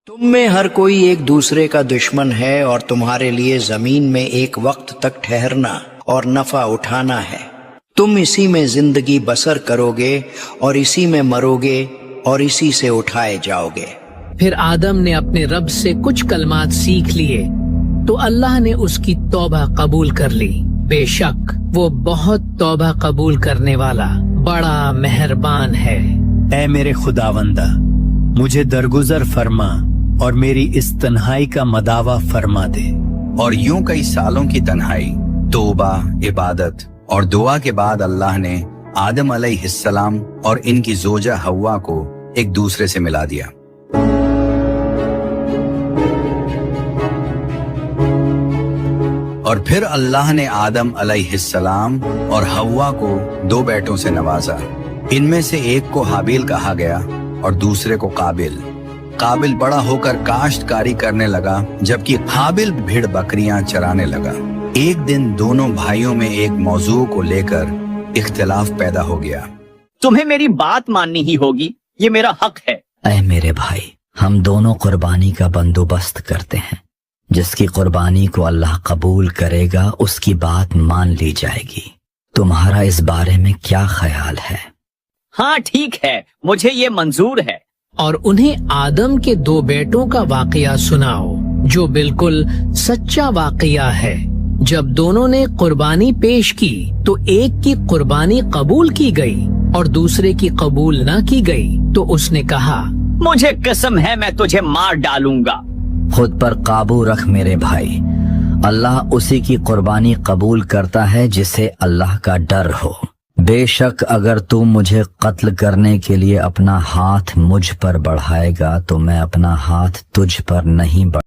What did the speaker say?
تم میں ہر کوئی ایک دوسرے کا دشمن ہے اور تمہارے لیے زمین میں ایک وقت تک ٹھہرنا اور نفع اٹھانا ہے۔ تم اسی میں زندگی بسر کرو گے اور اسی میں مرو گے اور اسی سے اٹھائے جاؤ گے۔ پھر آدم نے اپنے رب سے کچھ کلمات سیکھ لیے تو اللہ نے اس کی توبہ قبول کر لی۔ بے شک وہ بہت توبہ قبول کرنے والا بڑا مہربان ہے۔ اے میرے خداوندہ، مجھے درگزر فرما اور میری اس تنہائی کا مداوع فرما دے۔ اور یوں کئی سالوں کی تنہائی، توبہ، عبادت اور دعا کے بعد اللہ نے آدم علیہ السلام اور ان کی زوجہ حوا کو ایک دوسرے سے ملا دیا۔ اور پھر اللہ نے آدم علیہ السلام اور حوا کو دو بیٹوں سے نوازا۔ ان میں سے ایک کو حابیل کہا گیا اور دوسرے کو قابل۔ قابل بڑا ہو کر کاشتکاری کرنے لگا جبکہ حابیل بھیڑ بکریاں چرانے لگا۔ ایک دن دونوں بھائیوں میں ایک موضوع کو لے کر اختلاف پیدا ہو گیا۔ تمہیں میری بات ماننی ہی ہوگی، یہ میرا حق ہے۔ اے میرے بھائی، ہم دونوں قربانی کا بندوبست کرتے ہیں۔ جس کی قربانی کو اللہ قبول کرے گا اس کی بات مان لی جائے گی۔ تمہارا اس بارے میں کیا خیال ہے؟ ہاں ٹھیک ہے، مجھے یہ منظور ہے۔ اور انہیں آدم کے دو بیٹوں کا واقعہ سناؤ جو بالکل سچا واقعہ ہے۔ جب دونوں نے قربانی پیش کی تو ایک کی قربانی قبول کی گئی اور دوسرے کی قبول نہ کی گئی تو اس نے کہا، مجھے قسم ہے میں تجھے مار ڈالوں گا۔ خود پر قابو رکھ میرے بھائی، اللہ اسی کی قربانی قبول کرتا ہے جسے اللہ کا ڈر ہو۔ بے شک اگر تو مجھے قتل کرنے کے لیے اپنا ہاتھ مجھ پر بڑھائے گا تو میں اپنا ہاتھ تجھ پر نہیں بڑھائے گا۔